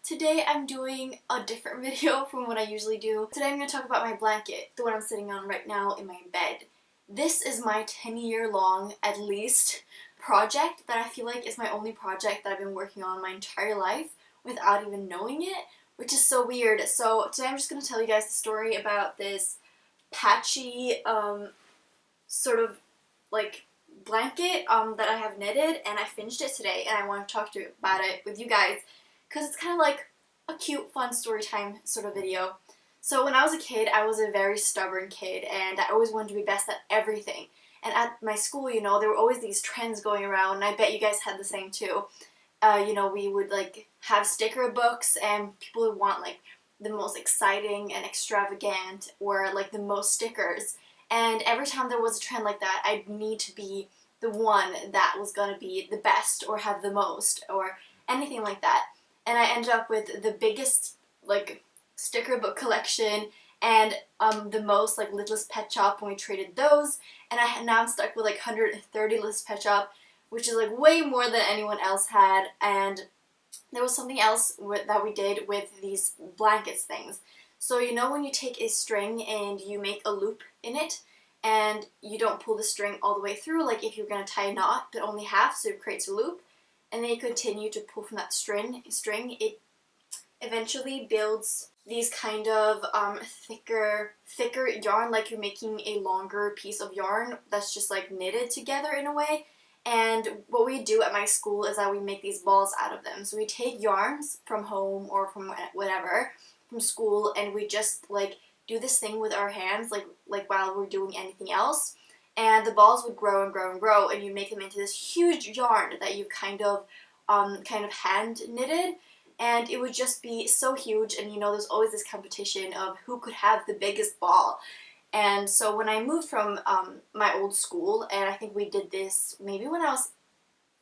Today I'm doing a different video from what I usually do. Today I'm going to talk about my blanket, the one I'm sitting on right now in my bed. This is my 10-year-long, at least, project that I feel like is my only project that I've been working on my entire life without even knowing it, which is so weird. So today I'm just going to tell you guys the story about this patchy, sort of like blanket that I have knitted, and I finished it today and I want to talk to you about it with you guys because it's kind of like a cute, fun story time sort of video. So when I was a kid, I was a very stubborn kid and I always wanted to be best at everything. And at my school, you know, there were always these trends going around, and I bet you guys had the same too. You know, we would like have sticker books and people would want like the most exciting and extravagant or like the most stickers. And every time there was a trend like that, I'd need to be the one that was going to be the best or have the most or anything like that. And I ended up with the biggest like sticker book collection and the most like Littlest Pet Shop when we traded those. And now I'm stuck with like 130 Littlest Pet Shop, which is like way more than anyone else had. And there was something else that we did with these blankets things. So you know when you take a string and you make a loop in it and you don't pull the string all the way through, like if you're going to tie a knot but only half so it creates a loop, and then you continue to pull from that string, it eventually builds these kind of thicker yarn, like you're making a longer piece of yarn that's just like knitted together in a way. And what we do at my school is that we make these balls out of them. So we take yarns from home or from whatever, from school, and we just like do this thing with our hands like while we're doing anything else. And the balls would grow and grow and grow, and you make them into this huge yarn that you kind of hand knitted, and it would just be so huge. And you know, there's always this competition of who could have the biggest ball. And so when I moved from my old school, and I think we did this maybe when I was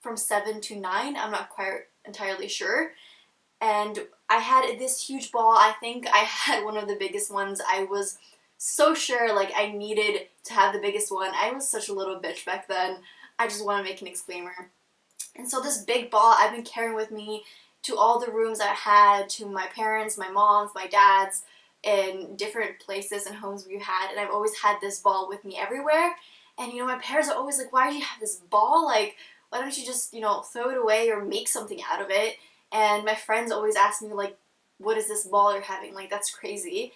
from 7 to 9, I'm not quite entirely sure, and I had this huge ball. I think I had one of the biggest ones. I was so sure like I needed to have the biggest one. I was such a little bitch back then. I just want to make an disclaimer. And so this big ball I've been carrying with me to all the rooms I had, to my parents, my mom's, my dad's, in different places and homes we had, and I've always had this ball with me everywhere. And you know, my parents are always like, why do you have this ball? Like, why don't you just, you know, throw it away or make something out of it? And my friends always ask me like, what is this ball you're having? Like, that's crazy.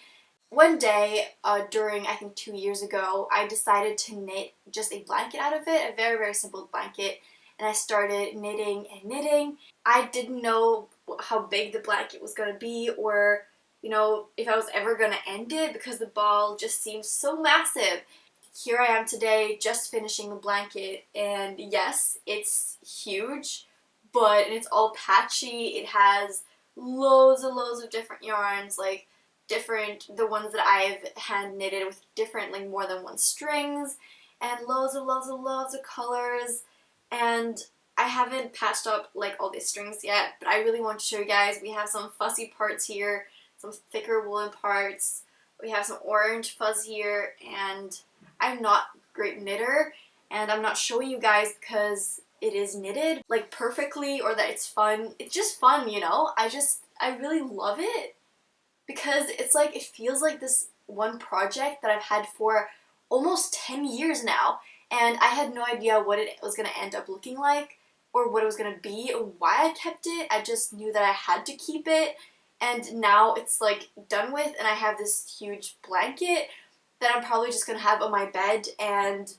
One day, during I think 2 years ago, I decided to knit just a blanket out of it, a very, very simple blanket, and I started knitting and knitting. I didn't know how big the blanket was going to be, or you know, if I was ever going to end it, because the ball just seemed so massive. Here I am today, just finishing the blanket, and yes, it's huge, but it's all patchy. It has loads and loads of different yarns, like the ones that I've hand knitted with different, like more than one strings, and loads and loads and loads of colors. And I haven't patched up like all these strings yet, but I really want to show you guys. We have some fussy parts here, some thicker woolen parts. We have some orange fuzz here, and I'm not a great knitter, and I'm not showing you guys because it is knitted like perfectly or that it's fun. It's just fun, you know? I really love it because it's like, it feels like this one project that I've had for almost 10 years now, and I had no idea what it was going to end up looking like or what it was going to be or why I kept it. I just knew that I had to keep it, and now it's like done with, and I have this huge blanket that I'm probably just going to have on my bed, and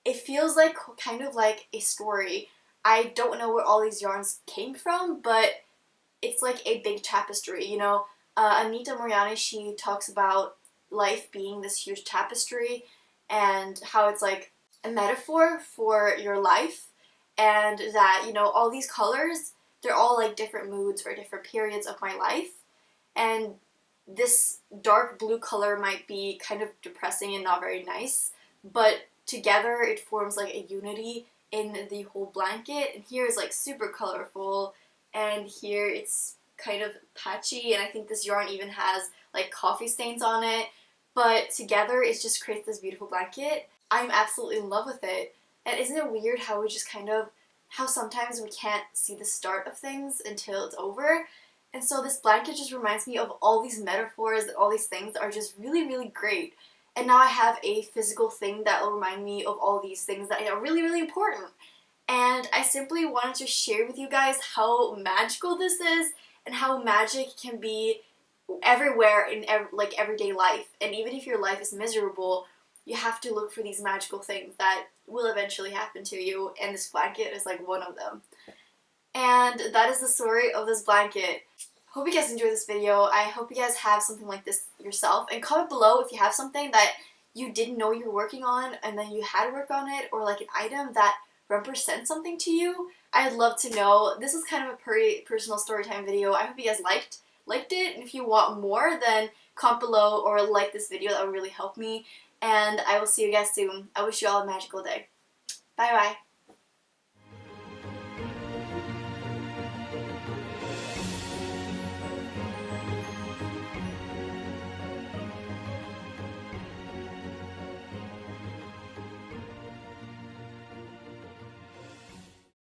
it feels like kind of like a story. I don't know where all these yarns came from, but it's like a big tapestry, you know? Anita Moorjani, she talks about life being this huge tapestry and how it's like a metaphor for your life, and that, you know, all these colors, they're all like different moods or different periods of my life. And this dark blue color might be kind of depressing and not very nice, but together it forms like a unity in the whole blanket. And here is like super colorful, and here it's kind of patchy, and I think this yarn even has like coffee stains on it, but together it just creates this beautiful blanket. I'm absolutely in love with it. And isn't it weird how sometimes we can't see the start of things until it's over? And so this blanket just reminds me of all these metaphors and all these things that are just really, really great. And now I have a physical thing that will remind me of all these things that are really, really important. And I simply wanted to share with you guys how magical this is and how magic can be everywhere in like everyday life. And even if your life is miserable, you have to look for these magical things that will eventually happen to you, and this blanket is like one of them. And that is the story of this blanket. Hope you guys enjoyed this video. I hope you guys have something like this yourself, and comment below if you have something that you didn't know you were working on and then you had to work on it, or like an item that represents something to you. I'd love to know. This is kind of a pretty personal storytime video. I hope you guys liked it, and if you want more, then comment below or like this video. That would really help me, and I will see you guys soon. I wish you all a magical day. Bye bye.